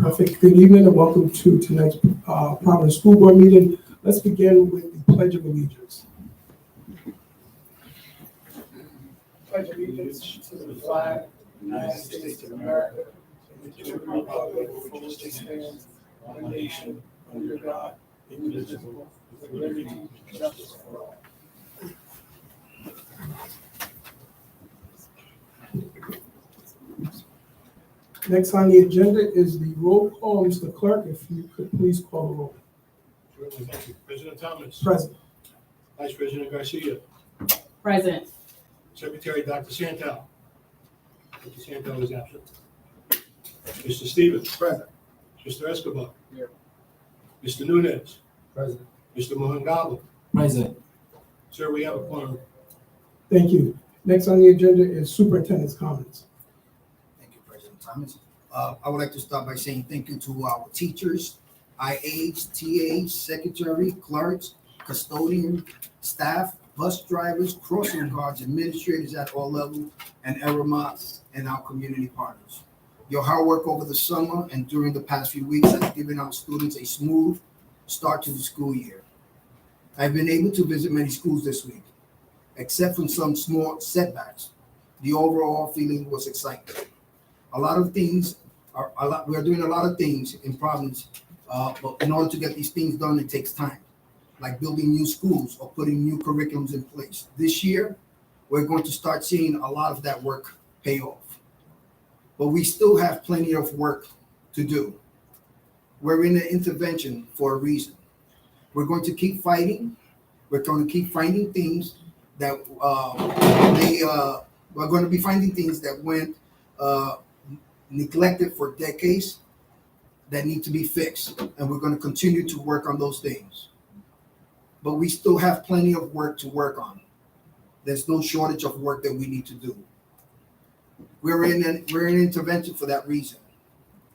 Perfect. Good evening and welcome to tonight's Providence School Board meeting. Let's begin with the Pledge of Allegiance. Pledge allegiance to the flag of the United States of America and to the republic for which it stands, one nation, under God, indivisible, with liberty and justice for all. Next on the agenda is the roll call. Mr. Clerk, if you could please call the roll. Sure, thank you. President Thomas. Present. Vice President Garcia. Present. Secretary Dr. Santel. Dr. Santel is absent. Mr. Stevens. Present. Mr. Escobar. Here. Mr. Nunez. Present. Mr. Mohangalo. Present. Sir, we have a quorum. Thank you. Next on the agenda is Superintendent's comments. Thank you, President Thomas. I would like to start by saying thank you to our teachers, IAs, TAs, secretary, clerks, custodian, staff, bus drivers, crossing guards, administrators at all levels, and ERMA and our community partners. Your hard work over the summer and during the past few weeks has given our students a smooth start to the school year. I've been able to visit many schools this week. Except for some small setbacks, the overall feeling was exciting. We are doing a lot of things in Providence, but in order to get these things done, it takes time, like building new schools or putting new curriculums in place. This year, we're going to start seeing a lot of that work pay off. But we still have plenty of work to do. We're in an intervention for a reason. We're going to keep fighting. We're going to keep finding things that we're going to be finding things that went neglected for decades that need to be fixed, and we're going to continue to work on those things. But we still have plenty of work to work on. There's no shortage of work that we need to do. We're in an intervention for that reason,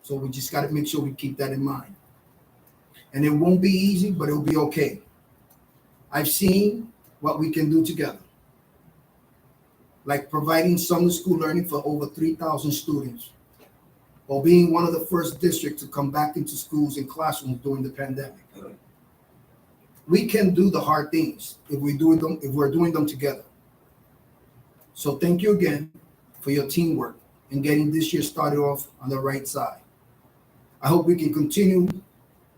so we just got to make sure we keep that in mind. And it won't be easy, but it'll be okay. I've seen what we can do together, like providing summer school learning for over 3,000 students, or being one of the first districts to come back into schools and classrooms during the pandemic. We can do the hard things if we're doing them together. So thank you again for your teamwork in getting this year started off on the right side. I hope we can continue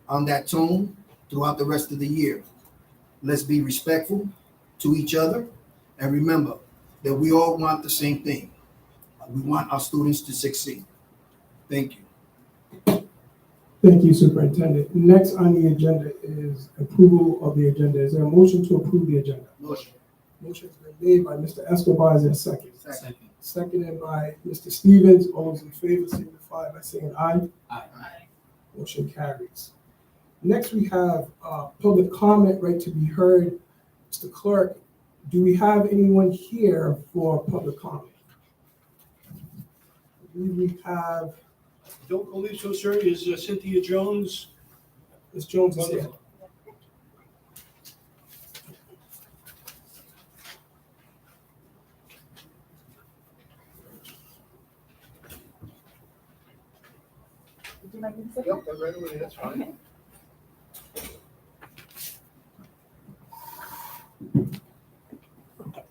on that tone throughout the rest of the year. Let's be respectful to each other, and remember that we all want the same thing. We want our students to succeed. Thank you. Thank you, Superintendent. Next on the agenda is approval of the agenda. Is there a motion to approve the agenda? Motion. Motion has been made by Mr. Escobar. Is there a second? Second. Seconded by Mr. Stevens. All those in favor signify by saying aye. Aye. Motion carries. Next, we have public comment right to be heard. Mr. Clerk, do we have anyone here for public comment? I believe we have Don't believe so, sir. Is Cynthia Jones? Ms. Jones is here. Would you like me to say? Yep, I'm right over there. That's fine. Okay.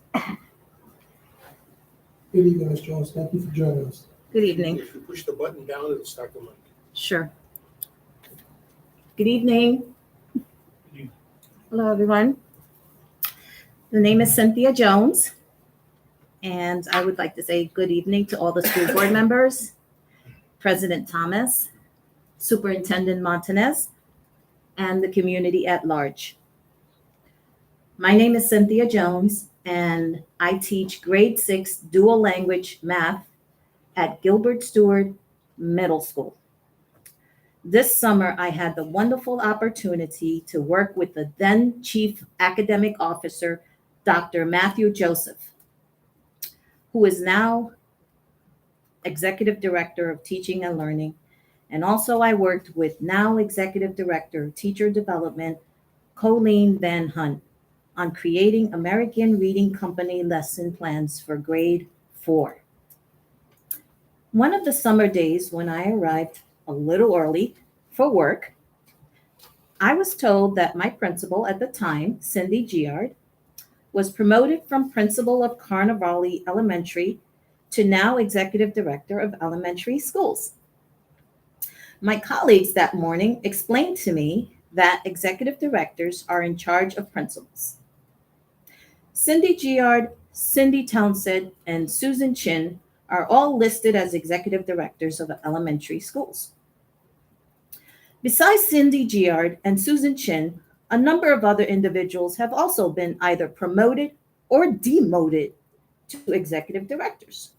Good evening, Ms. Jones. Thank you for joining us. Good evening. If you push the button down, it'll start the mic. Sure. Good evening. Hello, everyone. The name is Cynthia Jones, and I would like to say good evening to all the school board members, President Thomas, Superintendent Montanez, and the community at large. My name is Cynthia Jones, and I teach grade 6 dual language math at Gilbert Stewart Middle School. This summer, I had the wonderful opportunity to work with the then Chief Academic Officer, Dr. Matthew Joseph, who is now Executive Director of Teaching and Learning. And also I worked with now Executive Director of Teacher Development, Colleen Van Hunt, on creating American Reading Company lesson plans for grade 4. One of the summer days when I arrived, a little early for work, I was told that my principal at the time, Cindy Giard, was promoted from principal of Carnivale Elementary to now executive director of elementary schools. My colleagues that morning explained to me that executive directors are in charge of principals. Cindy Giard, Cindy Townsend, and Susan Chin are all listed as executive directors of elementary schools. Besides Cindy Giard and Susan Chin, a number of other individuals have also been either promoted or demoted to executive directors.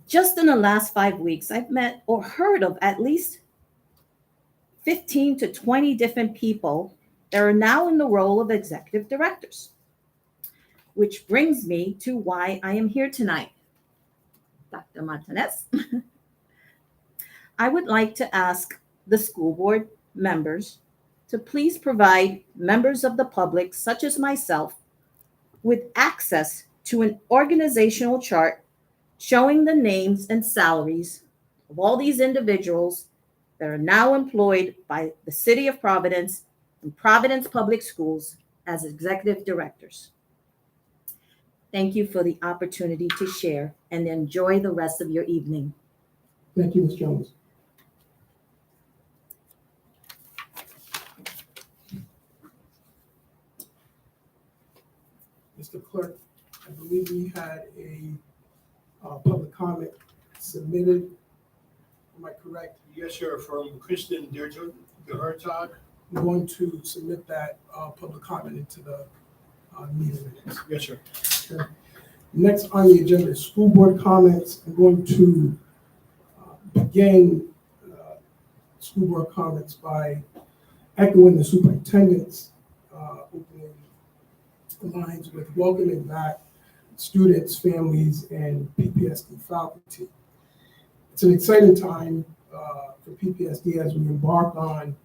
Just in the last 5 weeks, I've met or heard of at least 15 to 20 different people that are now in the role of executive directors. Which brings me to why I am here tonight. Dr. Martinez, I would like to ask the school board members to please provide members of the public, such as myself, with access to an organizational chart showing the names and salaries of all these individuals that are now employed by the City of Providence and Providence Public Schools as executive directors. Thank you for the opportunity to share and enjoy the rest of your evening. Thank you, Ms. Jones. Mr. Clerk, I believe we had a public comment submitted. Am I correct? Yes, sir, from Kristen Hertog. I'm going to submit that public comment into the meeting minutes. Yes, sir. Next on the agenda is school board comments. I'm going to begin school board comments by echoing the superintendent's opening lines with welcoming back students, families, and PPSD faculty. It's an exciting time for PPSD as we embark on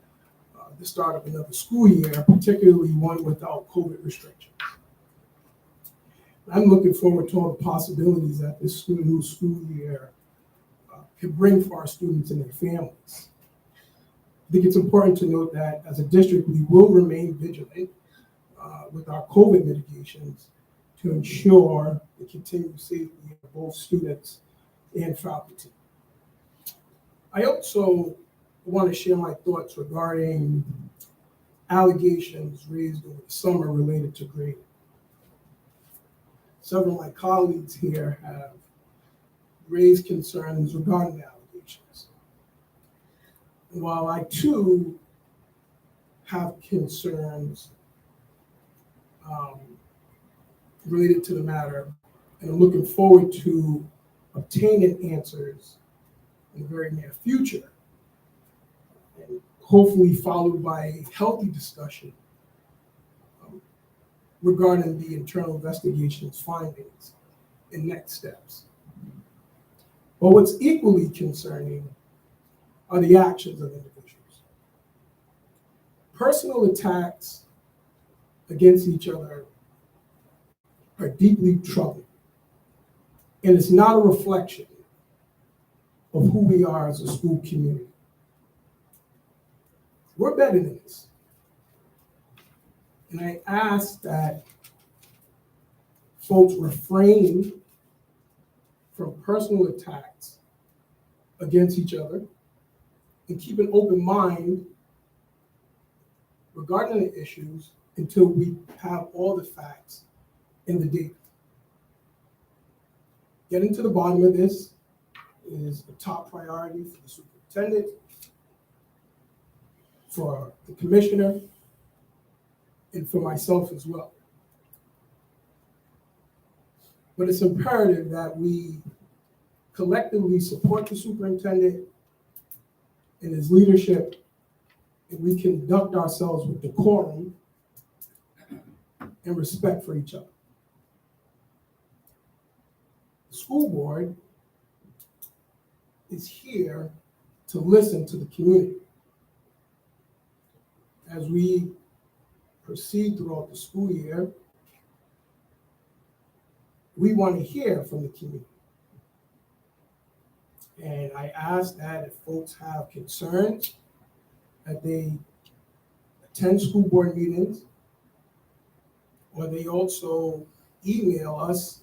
the start of another school year, particularly one without COVID restrictions. I'm looking forward to all the possibilities that this new school year can bring for our students and their families. I think it's important to note that as a district, we will remain vigilant with our COVID mitigations to ensure the continued safety of both students and faculty. I also want to share my thoughts regarding allegations raised over the summer related to grading. Several of my colleagues here have raised concerns regarding the allegations. And while I too have concerns related to the matter, and I'm looking forward to obtaining answers in the very near future, and hopefully followed by a healthy discussion regarding the internal investigation's findings and next steps. But what's equally concerning are the actions of individuals. Personal attacks against each other are deeply troubling, and it's not a reflection of who we are as a school community. We're better than this. And I ask that folks refrain from personal attacks against each other and keep an open mind regarding the issues until we have all the facts and the data. Getting to the bottom of this is a top priority for the superintendent, for the commissioner, and for myself as well. But it's imperative that we collectively support the superintendent and his leadership, and we conduct ourselves with decorum and respect for each other. The school board is here to listen to the community. As we proceed throughout the school year, we want to hear from the community. And I ask that if folks have concerns, that they attend school board meetings, or they also email us.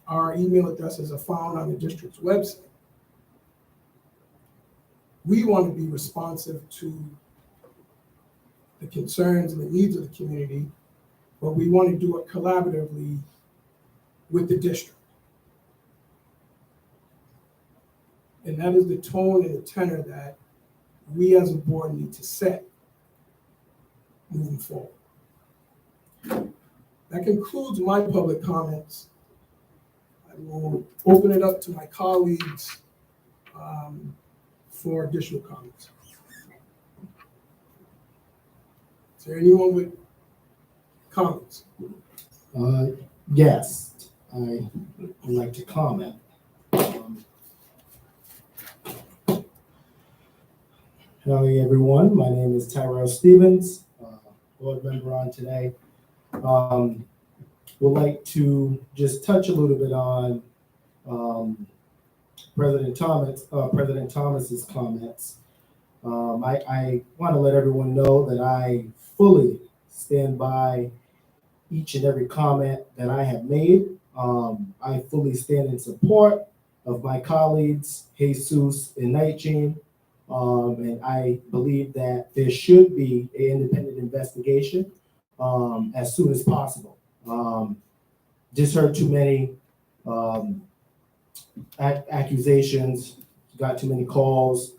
Our email addresses are found on the district's website. We want to be responsive to the concerns and the needs of the community, but we want to do it collaboratively with the district. And that is the tone and the tenor that we as a board need to set moving forward. That concludes my public comments. I will open it up to my colleagues for additional comments. Is there anyone with comments? Yes, I would like to comment. Howdy, everyone. My name is Tyrell Stevens, board member on today. Would like to just touch a little bit on President Thomas's comments. I want to let everyone know that I fully stand by each and every comment that I have made. I fully stand in support of my colleagues, Jesus and Nightjane. And I believe that there should be an independent investigation as soon as possible. Just heard too many accusations, got too many calls,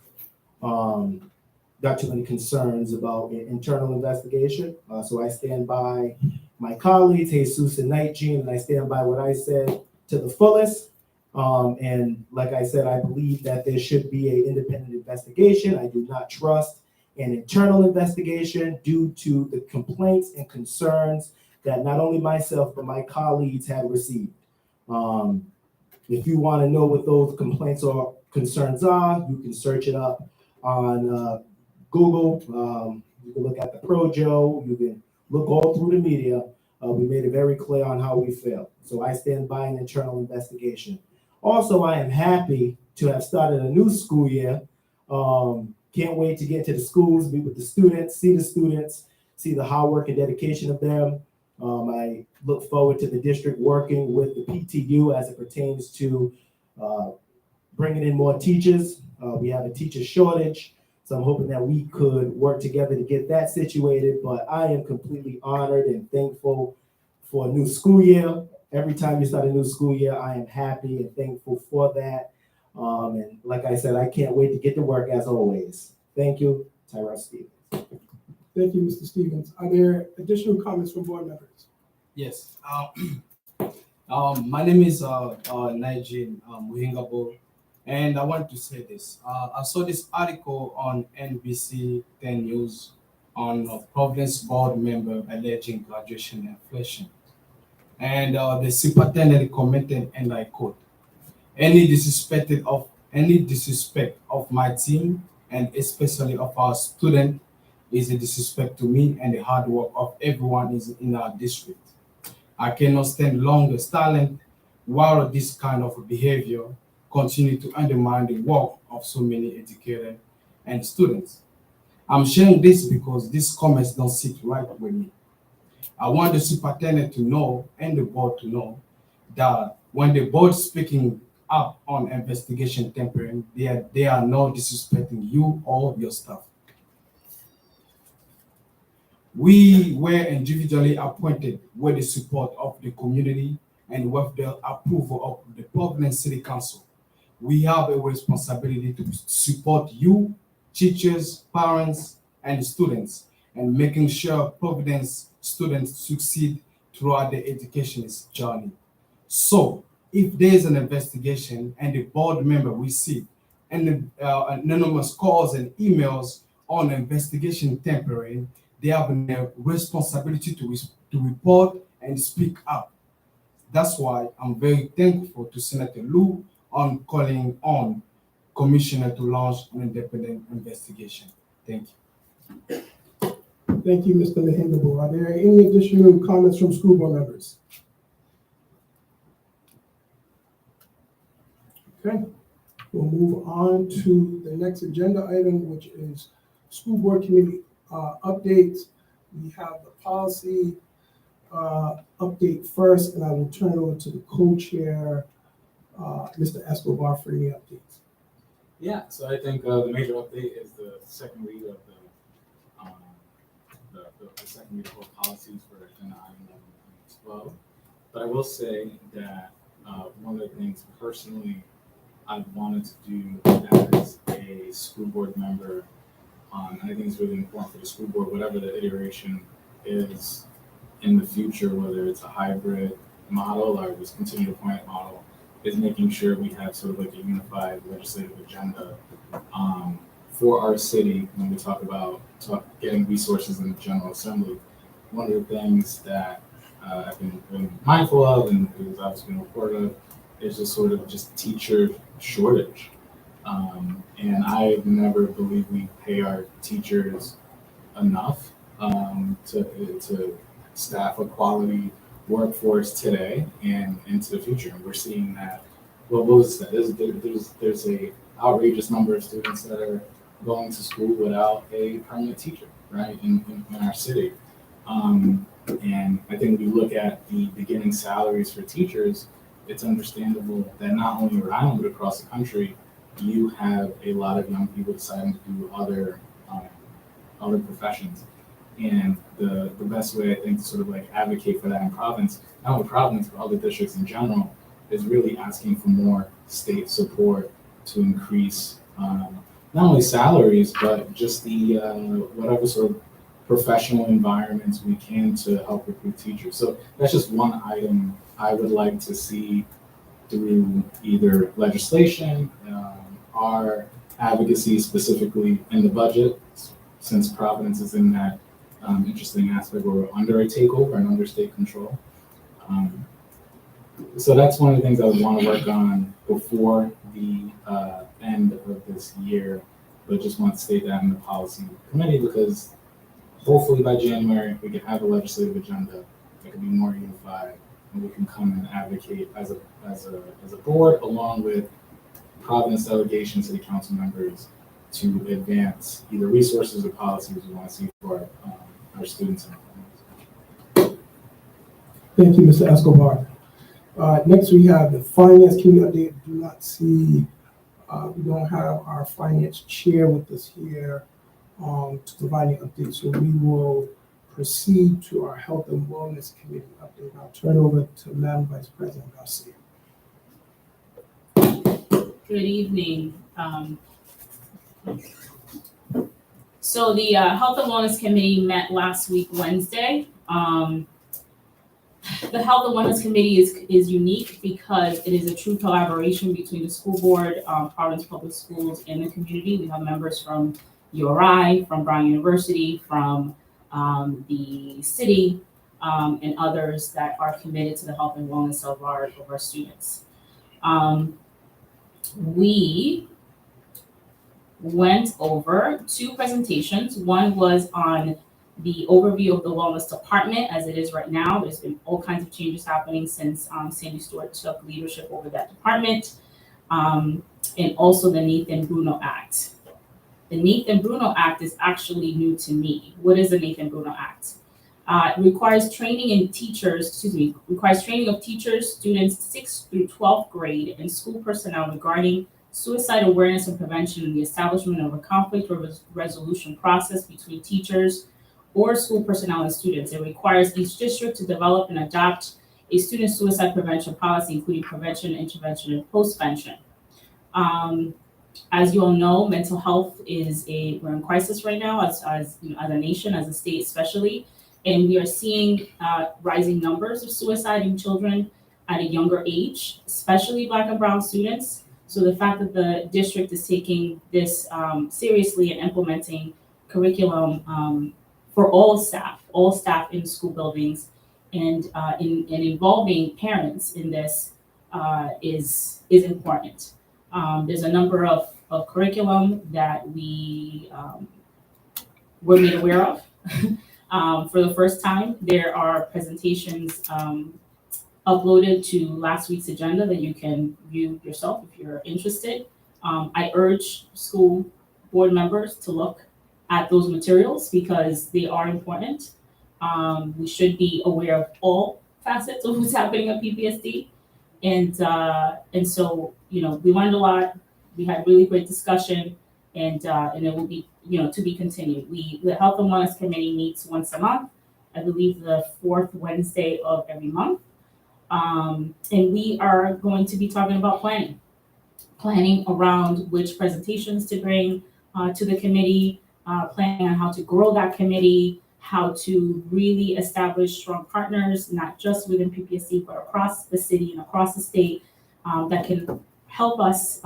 got too many concerns about an internal investigation. So I stand by my colleagues, Jesus and Nightjane, and I stand by what I said to the fullest. And like I said, I believe that there should be an independent investigation. I do not trust an internal investigation due to the complaints and concerns that not only myself, but my colleagues had received. If you want to know what those complaints or concerns are, you can search it up on Google. You can look at the Projo. You can look all through the media. We made it very clear on how we feel. So I stand by an internal investigation. Also, I am happy to have started a new school year. Can't wait to get to the schools, meet with the students, see the hard work and dedication of them. I look forward to the district working with the PTU as it pertains to bringing in more teachers. We have a teacher shortage, so I'm hoping that we could work together to get that situated. But I am completely honored and thankful for a new school year. Every time you start a new school year, I am happy and thankful for that. And like I said, I can't wait to get to work as always. Thank you, Tyrell Stevens. Thank you, Mr. Stevens. Are there additional comments from board members? Yes. My name is Nigel Muhingabo, and I want to say this. I saw this article on NBC 10 News on Providence board member alleging graduation inflation. And the superintendent commented, and I quote, any disrespect of my team, and especially of our student, is a disrespect to me and the hard work of everyone is in our district. I cannot stand longer silent while this kind of behavior continue to undermine the work of so many educators and students. I'm sharing this because these comments don't sit right with me. I want the superintendent to know and the board to know that when the board speaking up on investigation tampering, they are not disrespecting you or your staff. We were individually appointed with the support of the community and with the approval of the Providence City Council. We have a responsibility to support you, teachers, parents, and students, and making sure Providence students succeed throughout their education journey. So, if there is an investigation and the board member receive anonymous calls and emails on investigation tampering, they have a responsibility to report and speak up. That's why I'm very thankful to Senator Liu on calling on Commissioner to launch an independent investigation. Thank you. Thank you, Mr. Muhingabo. Are there any additional comments from school board members? Okay, we'll move on to the next agenda item, which is school board committee updates. We have the policy update first, and I will turn it over to the co-chair, Mr. Escobar, for any updates. Yeah, so I think the major update is the second read of the second read of both policies for agenda item number 12. But I will say that one of the things personally I wanted to do as a school board member, and I think it's really important for the school board, whatever the iteration is in the future, whether it's a hybrid model or just continued appointment model, is making sure we have sort of like a unified legislative agenda for our city when we talk about getting resources in the General Assembly. One of the things that I've been really mindful of and is obviously been reported of is just sort of just teacher shortage. And I never believe we pay our teachers enough to staff a quality workforce today and into the future. And we're seeing that. Well, what was that? There's a outrageous number of students that are going to school without a permanent teacher, right, in our city. And I think when you look at the beginning salaries for teachers, it's understandable that not only in Rhode Island, but across the country, you have a lot of young people deciding to do other professions. And the best way, I think, to sort of like advocate for that in Providence, not only Providence, but other districts in general, is really asking for more state support to increase not only salaries, but just the whatever sort of professional environments we can to help recruit teachers. So that's just one item I would like to see through either legislation, our advocacy specifically in the budget, since Providence is in that interesting aspect where we're under a takeover and under state control. So that's one of the things I would want to work on before the end of this year, but just want to state that in the policy committee because hopefully by January we can have a legislative agenda that can be more unified and we can come and advocate as a board along with Providence delegation, city council members to advance either resources or policies we want to see for our students and our families. Thank you, Mr. Escobar. Next, we have the finance committee update. Do not see, we don't have our finance chair with us here to provide an update. So we will proceed to our health and wellness committee update. I'll turn over to Madam Vice President Garcia. Good evening. So the Health and Wellness Committee met last week, Wednesday. The Health and Wellness Committee is unique because it is a true collaboration between the school board, Providence Public Schools, and the community. We have members from URI, from Brown University, from the city, and others that are committed to the health and wellness of our students. We went over two presentations. One was on the overview of the wellness department as it is right now. There's been all kinds of changes happening since Sandy Stewart took leadership over that department, and also the Nathan Bruno Act. The Nathan Bruno Act is actually new to me. What is the Nathan Bruno Act? It requires training of teachers, students 6th through 12th grade, and school personnel regarding suicide awareness and prevention and the establishment of a conflict resolution process between teachers or school personnel and students. It requires each district to develop and adopt a student suicide prevention policy, including prevention, intervention, and postvention. As you all know, mental health we're in crisis right now as you know, as a nation, as a state especially, and we are seeing rising numbers of suicide in children at a younger age, especially Black and Brown students. So the fact that the district is taking this seriously and implementing curriculum for all staff in school buildings, and involving parents in this is important. There's a number of curriculum that we were made aware of for the first time. There are presentations uploaded to last week's agenda that you can view yourself if you're interested. I urge school board members to look at those materials because they are important. We should be aware of all facets of what's happening at PPSD. And so, we learned a lot. We had really great discussion and it will be, to be continued. The Health and Wellness Committee meets once a month, I believe the fourth Wednesday of every month. And we are going to be talking about planning around which presentations to bring to the committee, planning on how to grow that committee, how to really establish strong partners, not just within PPSC, but across the city and across the state that can help us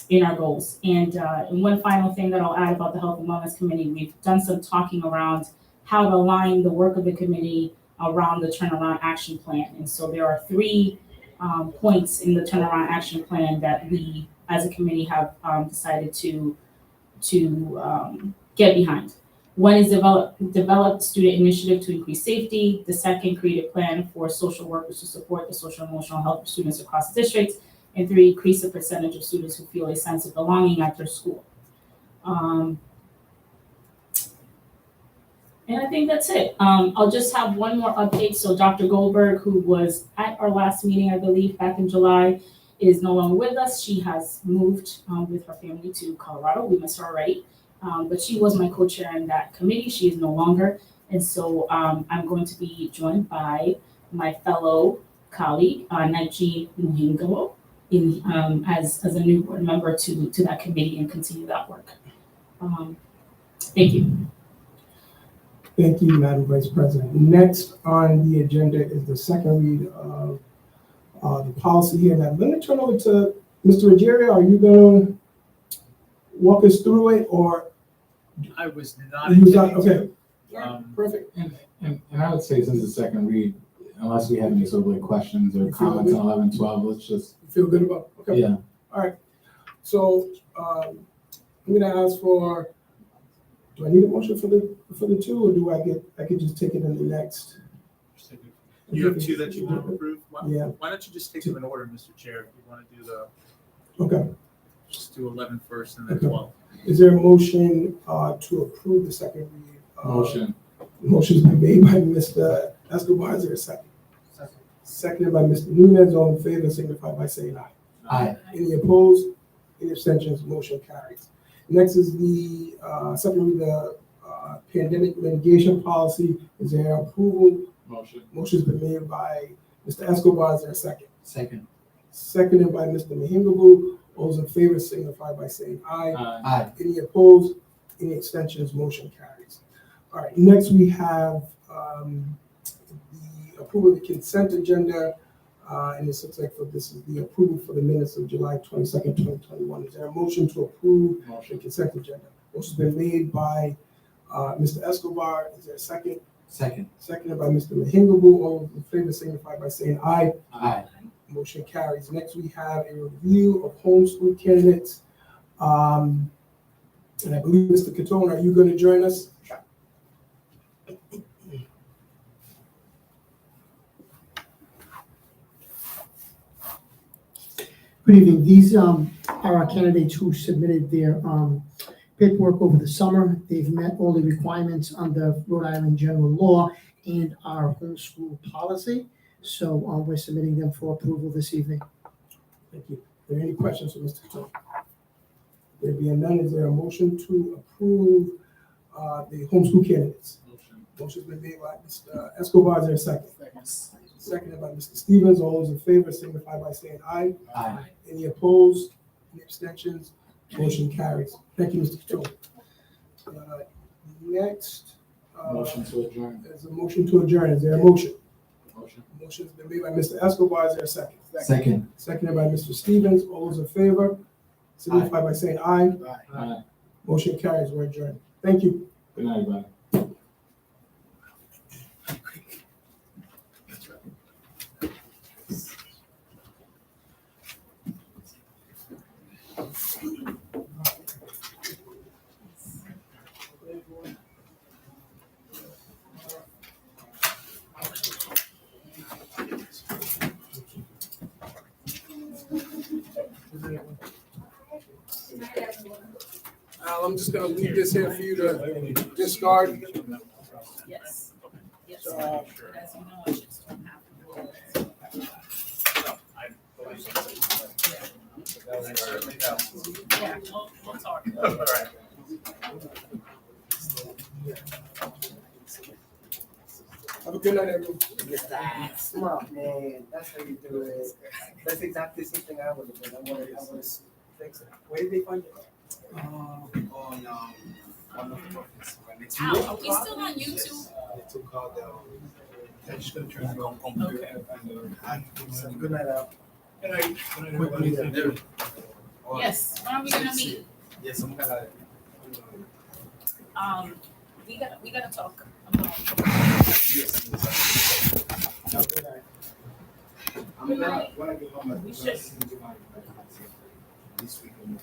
in our goals. And one final thing that I'll add about the Health and Wellness Committee, we've done some talking around how to align the work of the committee around the turnaround action plan. And so there are 3 points in the turnaround action plan that we as a committee have decided to get behind. One is develop student initiative to increase safety. The second, create a plan for social workers to support the social and emotional health of students across the districts. And 3, increase the percentage of students who feel a sense of belonging at their school. And I think that's it. I'll just have one more update. So Dr. Goldberg, who was at our last meeting, I believe, back in July, is no longer with us. She has moved with her family to Colorado. We miss her already. But she was my co-chair in that committee. She is no longer. And so I'm going to be joined by my fellow colleague, Najee Muhingalo, as a new board member to that committee and continue that work. Thank you. Thank you, Madam Vice President. Next on the agenda is the second read of the policy here. Now, let me turn over to Mr. Ruggiero. Are you going to walk us through it, or? I was not. Okay. Perfect. And I would say since the second read, unless we have any sort of like questions or You feel comments good? on 11, 12, let's just, You feel good about it? Okay. yeah. All right. So I'm going to ask for, do I need a motion for the 2, or I could just take it in the next? You have 2 that you want to approve? Yeah. Why don't you just take them in order, Mr. Chair, if you want to do Okay. just do 11 first and then Okay. 12. Is there a motion to approve the second read? Motion. Motion's been made by Mr. Escobar. Is there a second? Seconded by Mr. Nunez. All in favor signify by saying aye. Aye. Any opposed? Any abstentions? Motion carries. Next is the second read of the pandemic mitigation policy. Is there approval? Motion. Motion's been made by Mr. Escobar. Is there a second? Second. Seconded by Mr. Mahingabu. All those in favor signify by saying aye. Aye. Any opposed? Any abstentions? Motion carries. All right, next we have the approval of the consent agenda. And this looks like this is the approval for the minutes of July 22nd, 2021. Is there a motion to approve the consent agenda? Motion's been made by Mr. Escobar. Is there a second? Second. Seconded by Mr. Mahingabu. All in favor signify by saying aye. Aye. Motion carries. Next, we have a review of homeschool candidates. And I believe, Mr. Catone, are you going to join us? Good evening. These are our candidates who submitted their paperwork over the summer. They've met all the requirements under Rhode Island general law and our homeschool policy. So we're submitting them for approval this evening. Thank you. Are there any questions for Mr. Catone? There being none, is there a motion to approve the homeschool candidates? Motion's been made by Mr. Escobar. Is there a second? Seconded by Mr. Stevens. All those in favor signify by saying aye. Aye. Any opposed? Any abstentions? Motion carries. Thank you, Mr. Catone. Next. Motion to adjourn. There's a motion to adjourn. Is there a motion? Motion. Motion's been made by Mr. Escobar. Is there a second? Second. Seconded by Mr. Stevens. All those in favor signify by saying aye. Aye. Motion carries. We're adjourned. Thank you. Good night, everybody. Al, I'm just gonna leave this here for you to discard. Yes. Yes. Uh, As you know, I just don't have. Yeah, we'll talk. All right. Have a good night, everyone. Smart, man, that's how you do it. That's exactly the same thing I would have done. I would have fixed it. Where did they find it? On one of the properties. Al, are we still on YouTube? They took out the. I'm just gonna turn it on. Okay. Good night, Al. Good night. Quick meeting. Yes, when are we gonna meet? Yes, I'm gonna. We gotta talk about. I'm gonna, when I get home, We should. this weekend.